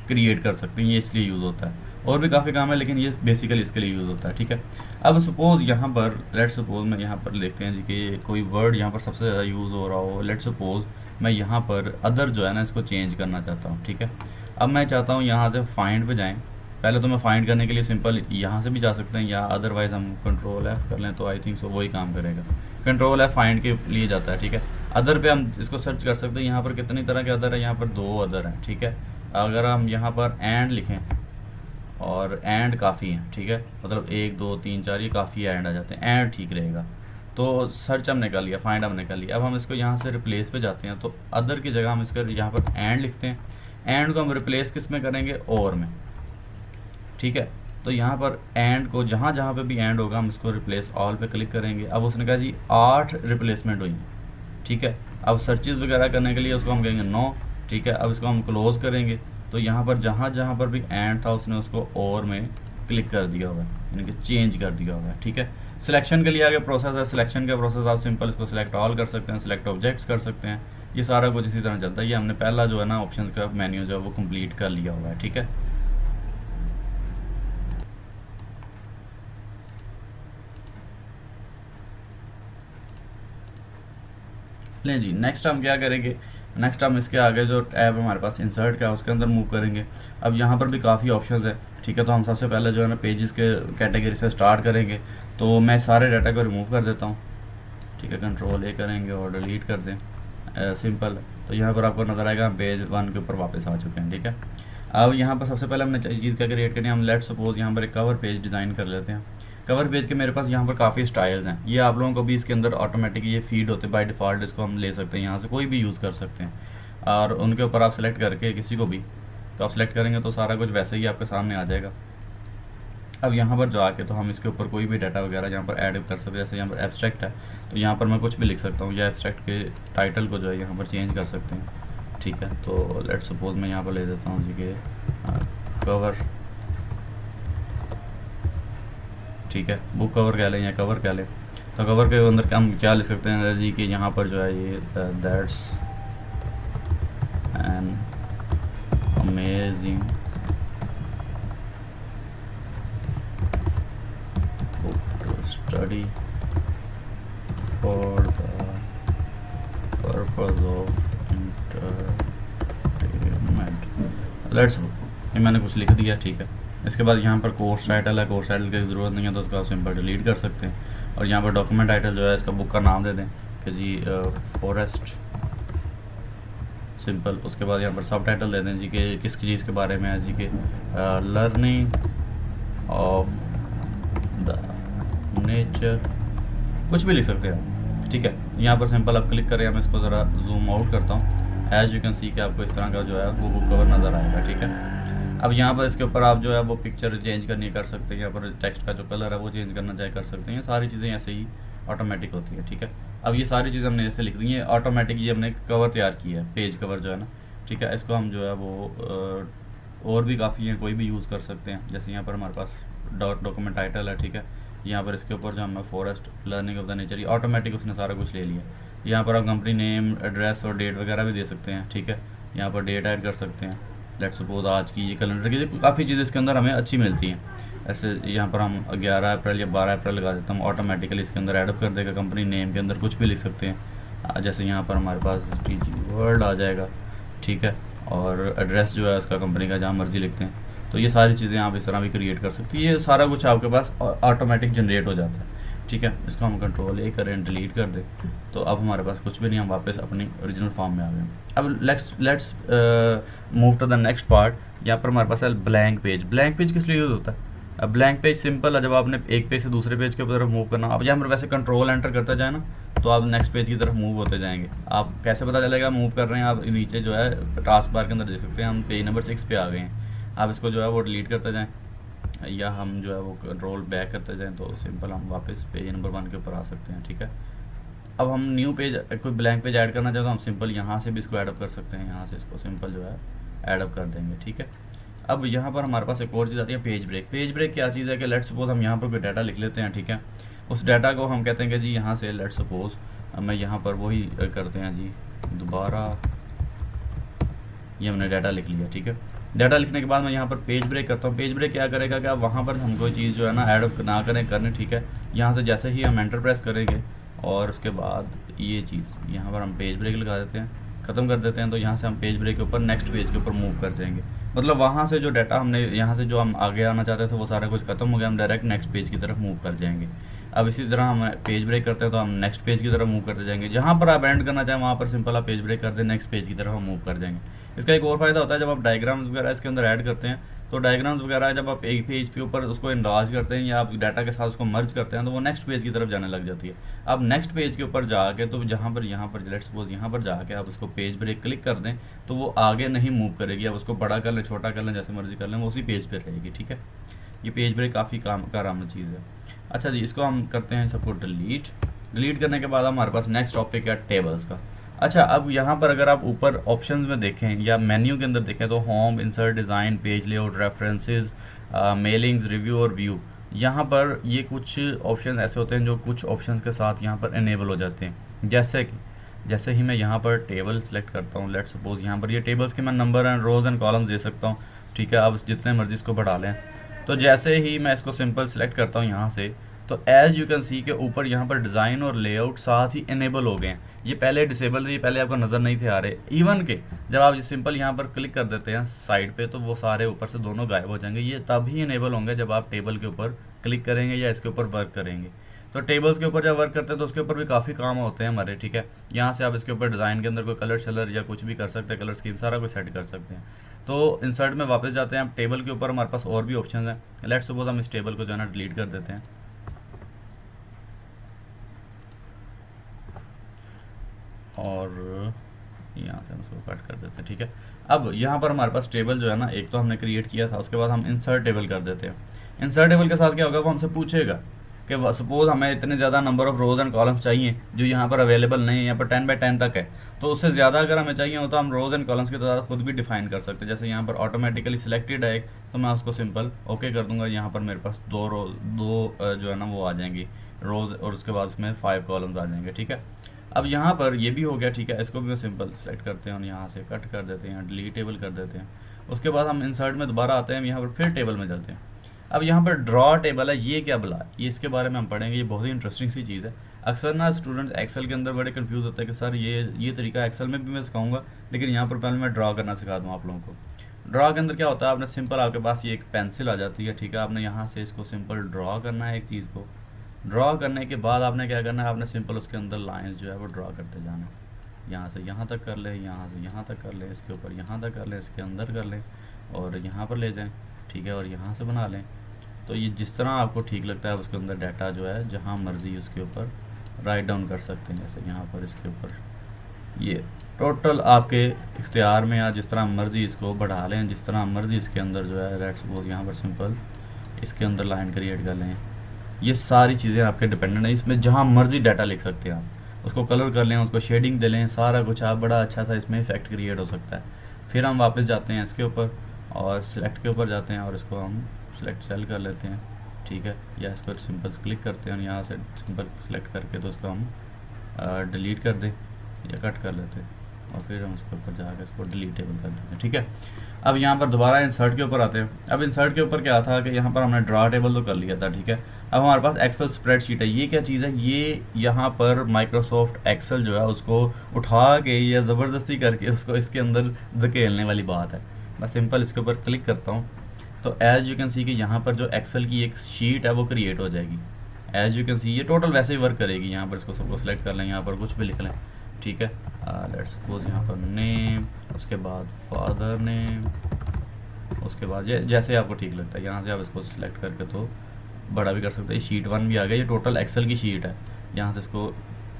[SPEAKER 1] क्रिएट कर सकते हैं, ये इसलिए यूज़ होता है। और भी काफ़ी काम है लेकिन ये बेसिकली इसके लिए यूज़ होता है, ठीक है। अब सपोज़ यहाँ पर लेट सपोज़ मैं यहाँ पर देखते हैं जी कि कोई वर्ड यहाँ पर सबसे ज़्यादा यूज़ हो रहा हो। लेट सपोज़ मैं यहाँ पर अदर जो है ना इसको चेंज करना चाहता हूँ, ठीक है। अब मैं चाहता हूँ यहाँ से फाइंड पे जाएं। पहले तो मैं फाइंड करने के लिए सिंपल यहाँ से भी जा सकते हैं, या अदरवाइज़ हम कंट्रोल F कर लें तो आई थिंक सो वही काम करेगा। कंट्रोल F फाइंड के लिए जाता है, ठीक है। अदर पे हम इसको सर्च कर सकते हैं। यहाँ पर कितनी तरह के अदर है, यहाँ पर 2 अदर हैं, ठीक है। अगर हम यहाँ पर एंड लिखें, और एंड काफ़ी हैं, ठीक है, मतलब 1 2 3 4 ये काफ़ी एंड आ जाते हैं, एंड ठीक रहेगा। तो सर्च हमने कर लिया, फाइंड हमने कर लिया। अब हम इसको यहाँ से रिप्लेस पे जाते हैं तो अदर की जगह हम इसको यहाँ पर एंड लिखते हैं। एंड को हम रिप्लेस किस में करेंगे, और में, ठीक है। तो यहाँ पर एंड को जहाँ जहाँ पे भी एंड होगा हम इसको रिप्लेस ऑल पे क्लिक करेंगे। अब उसने कहा जी 8 रिप्लेसमेंट हुई, ठीक है। अब सर्चेज वगैरह करने के लिए उसको हम कहेंगे नो, ठीक है। अब इसको हम क्लोज करेंगे तो यहाँ पर जहाँ जहाँ पर भी एंड था उसने उसको और में क्लिक कर दिया होगा, यानी कि चेंज कर दिया होगा, ठीक है। सिलेक्शन के लिए आगे प्रोसेस है। सिलेक्शन का प्रोसेस आप सिंपल इसको सिलेक्ट ऑल कर सकते हैं, सिलेक्ट ऑब्जेक्ट्स कर सकते हैं, ये सारा कुछ इसी तरह चलता है। ये हमने पहला जो है ना ऑप्शंस का मेन्यू जो है वो कंप्लीट कर लिया हुआ है, ठीक है। लें जी, नेक्स्ट हम क्या करेंगे, नेक्स्ट हम इसके आगे जो टैब हमारे पास इंसर्ट का है उसके अंदर मूव करेंगे। अब यहाँ पर भी काफ़ी ऑप्शंस है, ठीक है। तो हम सबसे पहले जो है ना पेजेस के कैटेगरी से स्टार्ट करेंगे। तो मैं सारे डाटा को रिमूव कर देता हूँ, ठीक है। कंट्रोल A करेंगे और डिलीट कर दें, सिंपल। तो यहाँ पर आपको नज़र आएगा हम पेज 1 के ऊपर वापस आ चुके हैं, ठीक है। अब यहाँ पर सबसे पहले हमने चीज़ क्या क्रिएट करनी है, हम लेट सपोज यहाँ पर एक कवर पेज डिज़ाइन कर लेते हैं। कवर पेज के मेरे पास यहाँ पर काफ़ी स्टाइल्स हैं, ये आप लोगों को भी इसके अंदर ऑटोमेटिक ये फीड होते हैं बाय डिफ़ॉल्ट। इसको हम ले सकते हैं, यहाँ से कोई भी यूज़ कर सकते हैं, और उनके ऊपर आप सेलेक्ट करके किसी को भी तो आप सेलेक्ट करेंगे तो सारा कुछ वैसे ही आपके सामने आ जाएगा। अब यहाँ पर जाके तो हम इसके ऊपर कोई भी डाटा वगैरह यहाँ पर ऐड कर सकते हैं। जैसे यहाँ पर एब्स्ट्रैक्ट है तो यहाँ पर मैं कुछ भी लिख सकता हूँ, या एब्स्ट्रैक्ट के टाइटल को जो है यहाँ पर चेंज कर सकते हैं, ठीक है। तो लेट सपोज मैं यहाँ पर ले देता हूँ जी के कवर, ठीक है। बुक कवर कह लें या कवर कह लें। तो कवर के अंदर हम क्या लिख सकते हैं जी कि यहाँ पर जो है ये that's an amazing book to study for the purpose of entertainment. Let's ये मैंने कुछ लिख दिया, ठीक है। इसके बाद यहाँ पर कोर्स टाइटल है, कोर्स टाइटल की ज़रूरत नहीं है तो उसको आप सिंपल डिलीट कर सकते हैं। और यहाँ पर डॉक्यूमेंट टाइटल जो है इसका बुक का नाम दे दें कि जी फॉरेस्ट सिंपल। उसके बाद यहाँ पर सब टाइटल दे दें जी कि किस चीज़ के बारे में है जी कि लर्निंग ऑफ द नेचर, कुछ भी लिख सकते हैं आप, ठीक है। यहाँ पर सिंपल आप क्लिक करें, मैं इसको ज़रा जूम आउट करता हूँ। एज यू कैन सी कि आपको इस तरह का जो है वो बुक कवर नज़र आएगा, ठीक है। अब यहाँ पर इसके ऊपर आप जो है वो पिक्चर चेंज करनी कर सकते हैं, यहाँ पर टेक्स्ट का जो कलर है वो चेंज करना चाहे कर सकते हैं। ये सारी चीज़ें ऐसे ही ऑटोमेटिक होती है, ठीक है। अब ये सारी चीज़ें हमने ऐसे लिख दी हैं ऑटोमेटिक, ये हमने कवर तैयार किया है, पेज कवर जो है ना, ठीक है। इसको हम जो है वो और भी काफ़ी हैं, कोई भी यूज़ कर सकते हैं। जैसे यहाँ पर हमारे पास डॉक्यूमेंट टाइटल है, ठीक है। यहाँ पर इसके ऊपर जो हमें forest learning of the nature, ये ऑटोमेटिक उसने सारा कुछ ले लिया। यहाँ पर आप कंपनी नेम, एड्रेस और डेट वगैरह भी दे सकते हैं, ठीक है। यहाँ पर डेट ऐड कर सकते हैं, लेट्स सपोज आज की, ये कैलेंडर की, काफ़ी चीज़ें इसके अंदर हमें अच्छी मिलती हैं। ऐसे यहाँ पर हम 11 अप्रैल या 12 अप्रैल लगा देता हूँ, ऑटोमेटिकली इसके अंदर ऐड अप कर देगा। कंपनी नेम के अंदर कुछ भी लिख सकते हैं, जैसे यहाँ पर हमारे पास TG वर्ल्ड आ जाएगा, ठीक है। और एड्रेस जो है उसका कंपनी का जहाँ मर्जी लिखते हैं। तो ये सारी चीज़ें आप इस तरह भी क्रिएट कर सकती है। ये सारा कुछ आपके पास ऑटोमेटिक जनरेट हो जाता है, ठीक है। इसको हम कंट्रोल A करें, डिलीट कर दें, तो अब हमारे पास कुछ भी नहीं, हम वापस अपनी ओरिजिनल फॉर्म में आ गए। अब let's move to the next part. यहाँ पर हमारे पास है ब्लैंक पेज। ब्लैंक पेज किस लिए यूज़ होता है? अब ब्लैंक पेज सिंपल है, जब आपने एक पेज से दूसरे पेज के ऊपर मूव करना। अब यहाँ पर वैसे कंट्रोल एंटर करते जाए ना, तो आप नेक्स्ट पेज की तरफ मूव होते जाएंगे। आप कैसे पता चलेगा मूव कर रहे हैं? आप नीचे जो है टास्क बार के अंदर देख सकते हैं, हम पेज नंबर 6 पे आ गए हैं। आप इसको जो है वो डिलीट करते जाएँ, या हम जो है वो कंट्रोल बैक करते जाएं, तो सिंपल हम वापस पेज नंबर 1 के ऊपर आ सकते हैं, ठीक है। अब हम न्यू पेज, कोई ब्लैंक पेज ऐड करना चाहते हो, हम सिंपल यहाँ से भी इसको ऐड अप कर सकते हैं। यहाँ से इसको सिंपल जो है ऐड अप कर देंगे, ठीक है। अब यहाँ पर हमारे पास एक और चीज़ आती है, पेज ब्रेक। पेज ब्रेक क्या चीज़ है कि लेट्स सपोज हम यहाँ पर कोई डाटा लिख लेते हैं, ठीक है। उस डाटा को हम कहते हैं कि जी यहाँ से लेट्स सपोज मैं यहाँ पर वही करते हैं जी, दोबारा ये हमने डाटा लिख लिया, ठीक है। डाटा लिखने के बाद मैं यहाँ पर पेज ब्रेक करता हूँ। पेज ब्रेक क्या करेगा कि आप वहाँ पर हम कोई चीज़ जो है ना ऐड ना करने, ठीक है। यहाँ से जैसे ही हम एंटर प्रेस करेंगे और उसके बाद ये चीज़ यहाँ पर हम पेज ब्रेक लगा देते हैं, ख़त्म कर देते हैं, तो यहाँ से हम पेज ब्रेक के ऊपर नेक्स्ट पेज के ऊपर मूव कर जाएंगे। मतलब वहाँ से जो डाटा हमने यहाँ से जो हम आगे आना चाहते थे वो सारा कुछ खत्म हो गया, हम डायरेक्ट नेक्स्ट पेज की तरफ मूव कर जाएंगे। अब इसी तरह हम पेज ब्रेक करते हैं तो हम नेक्स्ट पेज की तरफ मूव करते जाएंगे। जहाँ पर आप एंड करना चाहें वहाँ पर सिंपल आप पेज ब्रेक कर दें, नेक्स्ट पेज की तरफ हम मूव कर जाएंगे। इसका एक और फ़ायदा होता है, जब आप डायग्राम्स वगैरह इसके अंदर ऐड करते हैं, तो डायग्राम्स वगैरह जब आप एक पेज के ऊपर उसको इंलार्ज करते हैं या आप डाटा के साथ उसको मर्ज करते हैं, तो वो नेक्स्ट पेज की तरफ जाने लग जाती है। अब नेक्स्ट पेज के ऊपर जाके तो यहाँ पर लेट्स सपोज यहाँ पर जाके आप उसको पेज ब्रेक क्लिक कर दें, तो वो आगे नहीं मूव करेगी। आप उसको बड़ा कर लें, छोटा कर लें, जैसे मर्जी कर लें, वो उसी पेज पर रहेगी, ठीक है। ये पेज ब्रेक काफ़ी कारआमद चीज़ है। अच्छा जी, इसको हम करते हैं सबको डिलीट करने के बाद हमारे पास नेक्स्ट टॉपिक है टेबल्स का। अच्छा, अब यहाँ पर अगर आप ऊपर ऑप्शंस में देखें या मेन्यू के अंदर देखें, तो home, insert, design, page layout, references, mailings, review और व्यू, यहाँ पर ये कुछ ऑप्शन ऐसे होते हैं जो कुछ ऑप्शंस के साथ यहाँ पर इनेबल हो जाते हैं। जैसे ही मैं यहाँ पर टेबल सेलेक्ट करता हूँ, लेट्स सपोज यहाँ पर ये टेबल्स के मैं number and rows and columns दे सकता हूँ, ठीक है। आप जितने मर्जी इसको बढ़ा लें। तो जैसे ही मैं इसको सिंपल सेलेक्ट करता हूँ यहाँ से, तो एज़ यू कैन सी के ऊपर यहाँ पर डिज़ाइन और लेआउट साथ ही इनेबल हो गए हैं। ये पहले डिसेबल थे, ये पहले आपको नज़र नहीं थे आ रहे। इवन के जब आप सिंपल यहाँ पर क्लिक कर देते हैं साइड पे, तो वो सारे ऊपर से दोनों गायब हो जाएंगे। ये तभी इनेबल होंगे जब आप टेबल के ऊपर क्लिक करेंगे या इसके ऊपर वर्क करेंगे। तो टेबल्स के ऊपर जब वर्क करते हैं तो उसके ऊपर भी काफ़ी काम होते हैं हमारे, ठीक है। यहाँ से आप इसके ऊपर डिज़ाइन के अंदर कोई कलर शलर या कुछ भी कर सकते हैं, कलर स्कीम सारा कुछ सेट कर सकते हैं। तो इंसर्ट में वापस जाते हैं, हम टेबल के ऊपर हमारे पास और भी ऑप्शन हैं। लेट्स सपोज हम इस टेबल को जो है ना डिलीट कर देते हैं, और यहाँ से हम इसको कट कर देते हैं, ठीक है। अब यहाँ पर हमारे पास टेबल जो है ना, एक तो हमने क्रिएट किया था, उसके बाद हम इंसर्ट टेबल कर देते हैं। इंसर्ट टेबल के साथ क्या होगा, वो हमसे पूछेगा कि सपोज हमें इतने ज़्यादा number of rows and columns चाहिए जो यहाँ पर अवेलेबल नहीं है। यहाँ पर 10 बाई 10 तक है, तो उससे ज़्यादा अगर हमें चाहिए हो तो हम रोज़ एंड कॉलम्स की तादाद खुद भी डिफाइन कर सकते हैं। जैसे यहाँ पर ऑटोमेटिकली सिलेक्टेड है, तो मैं उसको सिंपल ओके कर दूंगा। यहाँ पर मेरे पास दो जो है ना वो आ जाएंगी रोज़, और उसके बाद इसमें 5 कॉलम्स आ जाएंगे, ठीक है। अब यहाँ पर ये भी हो गया, ठीक है। इसको भी मैं सिंपल सेलेक्ट करते हैं और यहाँ से कट कर देते हैं, डिलीट टेबल कर देते हैं। उसके बाद हम इंसर्ट में दोबारा आते हैं, यहाँ पर फिर टेबल में चलते हैं। अब यहाँ पर ड्रॉ टेबल है, ये क्या भला, ये इसके बारे में हम पढ़ेंगे। ये बहुत ही इंटरेस्टिंग सी चीज़ है। अक्सर ना स्टूडेंट्स एक्सेल के अंदर बड़े कंफ्यूज होते हैं कि सर ये तरीका एक्सेल में भी मैं सिखाऊंगा, लेकिन यहाँ पर पहले मैं ड्रॉ करना सिखा दूँ आप लोगों को। ड्रॉ के अंदर क्या होता है, आपने सिंपल आपके पास ये एक पेंसिल आ जाती है, ठीक है। आपने यहाँ से इसको सिंपल ड्रॉ करना है एक चीज़ को। ड्रॉ करने के बाद आपने क्या करना है, आपने सिंपल उसके अंदर लाइंस जो है वो ड्रॉ करते जाना है, यहाँ से यहाँ तक कर ले, यहाँ से यहाँ तक कर ले, इसके ऊपर यहाँ तक कर ले, इसके अंदर कर लें और यहाँ पर ले जाएं, ठीक है, और यहाँ से बना लें। तो ये जिस तरह आपको ठीक लगता है उसके अंदर डाटा जो है जहाँ मर्ज़ी उसके ऊपर राइट डाउन कर सकते हैं। जैसे यहाँ पर इसके ऊपर ये टोटल आपके इख्तियार में, या जिस तरह मर्ज़ी इसको बढ़ा लें, जिस तरह मर्ज़ी इसके अंदर जो है लेट्स सपोज यहाँ पर सिंपल इसके अंदर लाइन क्रिएट कर लें। ये सारी चीज़ें आपके डिपेंडेंट हैं, इसमें जहाँ मर्ज़ी डाटा लिख सकते हैं आप, उसको कलर कर लें, उसको शेडिंग दे लें, सारा कुछ आप बड़ा अच्छा सा इसमें इफेक्ट क्रिएट हो सकता है। फिर हम वापस जाते हैं इसके ऊपर और सिलेक्ट के ऊपर जाते हैं और इसको हम सिलेक्ट सेल कर लेते हैं, ठीक है, या इसको सिंपल क्लिक करते हैं और यहाँ से सिंपल सिलेक्ट करके तो उसको हम डिलीट कर दें या कट कर लेते हैं और फिर हम उसके ऊपर जाकर इसको डिलीटेबल कर देते हैं, ठीक है। अब यहाँ पर दोबारा इंसर्ट के ऊपर आते हैं। अब इंसर्ट के ऊपर क्या था कि यहाँ पर हमने ड्रा टेबल तो कर लिया था, ठीक है। अब हमारे पास एक्सेल स्प्रेडशीट है। ये क्या चीज़ है, ये यहाँ पर माइक्रोसॉफ्ट एक्सेल जो है उसको उठा के या ज़बरदस्ती करके उसको इसके अंदर धकेलने वाली बात है। मैं सिंपल इसके ऊपर क्लिक करता हूँ तो एज़ यू कैन सी कि यहाँ पर जो एक्सेल की एक शीट है वो क्रिएट हो जाएगी। एज़ यू कैन सी ये टोटल वैसे ही वर्क करेगी। यहाँ पर इसको सबको सेलेक्ट कर लें, यहाँ पर कुछ भी लिख लें, ठीक है। लेट्स सपोज यहाँ पर नेम, उसके बाद फादर नेम, उसके बाद जैसे आपको ठीक लगता है यहाँ से आप इसको सिलेक्ट करके तो बड़ा भी कर सकते हैं। शीट 1 भी आ गया, ये टोटल एक्सेल की शीट है, यहाँ से इसको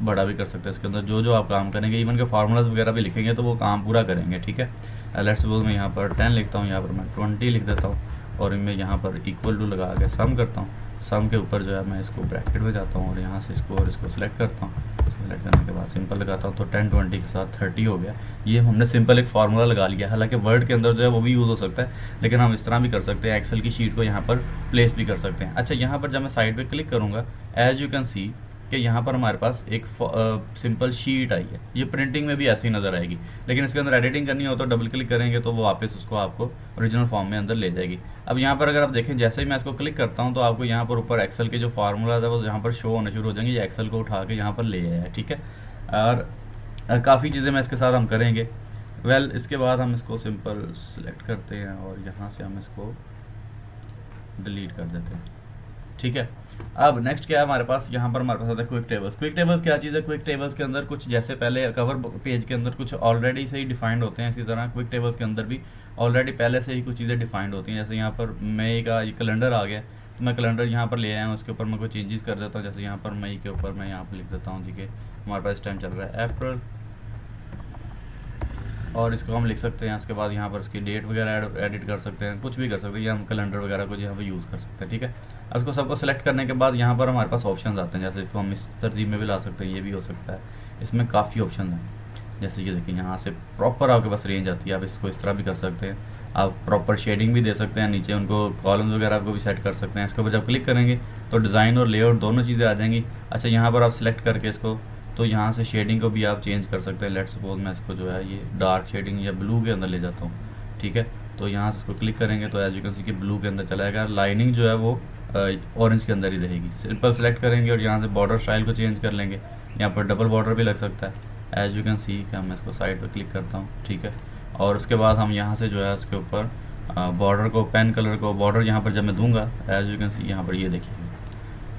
[SPEAKER 1] बड़ा भी कर सकते हैं। इसके अंदर जो जो आप काम करेंगे, इवन के फार्मूलाज वगैरह भी लिखेंगे तो वो काम पूरा करेंगे, ठीक है। लेट्स सपोज मैं यहाँ पर 10 लिखता हूँ, यहाँ पर मैं 20 लिख देता हूँ और मैं यहाँ पर इक्वल टू लगा के सम करता हूँ। सम के ऊपर जो है मैं इसको ब्रैकेट में जाता हूँ और यहाँ से इसको और इसको सिलेक्ट करता हूँ। सेलेक्ट करने के बाद सिंपल लगाता हूँ तो 10 20 के साथ 30 हो गया। ये हमने सिंपल एक फार्मूला लगा लिया। हालांकि वर्ड के अंदर जो है वो भी यूज़ हो सकता है, लेकिन हम इस तरह भी कर सकते हैं, एक्सेल की शीट को यहाँ पर प्लेस भी कर सकते हैं। अच्छा, यहाँ पर जब मैं साइड पे क्लिक करूँगा, एज यू कैन सी कि यहाँ पर हमारे पास एक सिंपल शीट आई है। ये प्रिंटिंग में भी ऐसे ही नज़र आएगी, लेकिन इसके अंदर एडिटिंग करनी हो तो डबल क्लिक करेंगे तो वो वापस उसको आपको ओरिजिनल फॉर्म में अंदर ले जाएगी। अब यहाँ पर अगर आप देखें, जैसे ही मैं इसको क्लिक करता हूँ तो आपको यहाँ पर ऊपर एक्सेल के जो फार्मूलाज है वो यहाँ पर शो होने शुरू हो जाएंगे। ये एक्सेल को उठा के यहाँ पर ले आया है, ठीक है। और काफ़ी चीज़ें मैं इसके साथ हम करेंगे। इसके बाद हम इसको सिंपल सेलेक्ट करते हैं और यहाँ से हम इसको डिलीट कर देते हैं, ठीक है। अब नेक्स्ट क्या है हमारे पास, यहाँ पर हमारे पास आता है क्विक टेबल्स। क्विक टेबल्स क्या चीज़ है, क्विक टेबल्स के अंदर कुछ जैसे पहले कवर पेज के अंदर कुछ ऑलरेडी से ही डिफाइंड होते हैं, इसी तरह क्विक टेबल्स के अंदर भी ऑलरेडी पहले से ही कुछ चीज़ें डिफाइंड होती हैं। जैसे यहाँ पर मई का ये कैलेंडर आ गया, तो मैं कैलेंडर यहाँ पर ले आया हूँ, उसके ऊपर मैं कोई चेंजेस कर देता हूँ। जैसे यहाँ पर मई के ऊपर मैं यहाँ पर लिख देता हूँ जी कि हमारे पास इस टाइम चल रहा है अप्रैल, और इसको हम लिख सकते हैं। उसके बाद यहाँ पर इसकी डेट वगैरह एडिट कर सकते हैं, कुछ भी कर सकते हैं, या हम कैलेंडर वगैरह को यहाँ पर यूज़ कर सकते हैं, ठीक है। अब इसको सबको सेलेक्ट करने के बाद यहाँ पर हमारे पास ऑप्शंस आते हैं। जैसे इसको हम इस तरतीब में भी ला सकते हैं, ये भी हो सकता है। इसमें काफ़ी ऑप्शन हैं, जैसे ये देखिए यहाँ से प्रॉपर आपके पास रेंज आती है। आप इसको इस तरह भी कर सकते हैं, आप प्रॉपर शेडिंग भी दे सकते हैं, नीचे उनको कॉलम्स वगैरह को भी सेट कर सकते हैं। इसके ऊपर जब क्लिक करेंगे तो डिज़ाइन और लेआउट दोनों चीज़ें आ जाएंगी। अच्छा, यहाँ पर आप सिलेक्ट करके इसको तो यहाँ से शेडिंग को भी आप चेंज कर सकते हैं। लेट्स सपोज मैं इसको जो है ये डार्क शेडिंग या ब्लू के अंदर ले जाता हूँ, ठीक है। तो यहाँ से इसको क्लिक करेंगे तो एज यू कैन सी कि ब्लू के अंदर चला जाएगा। लाइनिंग जो है वो ऑरेंज के अंदर ही रहेगी। सिंपल सेलेक्ट करेंगे और यहाँ से बॉर्डर स्टाइल को चेंज कर लेंगे। यहाँ पर डबल बॉर्डर भी लग सकता है, एज यू कैन सी कि मैं इसको साइड पर क्लिक करता हूँ, ठीक है। और उसके बाद हम यहाँ से जो है इसके ऊपर बॉर्डर को, पेन कलर को बॉर्डर यहाँ पर जब मैं दूंगा, एज यू कैन सी यहाँ पर ये देखिए,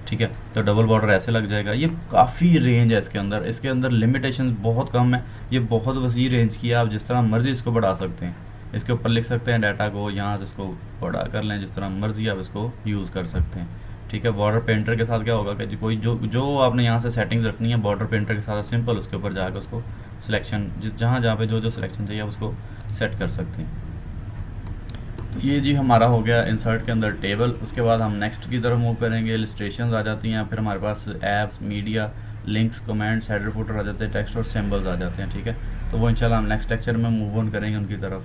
[SPEAKER 1] ठीक है। तो डबल बॉर्डर ऐसे लग जाएगा। ये काफ़ी रेंज है इसके अंदर लिमिटेशंस बहुत कम है। ये बहुत वसी रेंज की है, आप जिस तरह मर्ज़ी इसको बढ़ा सकते हैं। इसके ऊपर लिख सकते हैं डाटा को, यहाँ से इसको बड़ा कर लें, जिस तरह मर्ज़ी आप इसको यूज़ कर सकते हैं, ठीक है। बॉर्डर पेंटर के साथ क्या होगा कि कोई जो आपने यहाँ से सेटिंग्स रखनी है बॉर्डर पेंटर के साथ, सिंपल उसके ऊपर जाकर उसको सिलेक्शन जहाँ पे जो सिलेक्शन चाहिए आप उसको सेट कर सकते हैं। तो ये जी हमारा हो गया इंसर्ट के अंदर टेबल। उसके बाद हम नेक्स्ट की तरफ मूव करेंगे। इलस्ट्रेशंस आ जाती हैं, फिर हमारे पास apps, media, links, comments, header footer आ जाते हैं, टेक्स्ट और सिंबल्स आ जाते हैं, ठीक है। तो वो इंशाल्लाह हम नेक्स्ट लेक्चर में मूव ऑन करेंगे उनकी तरफ।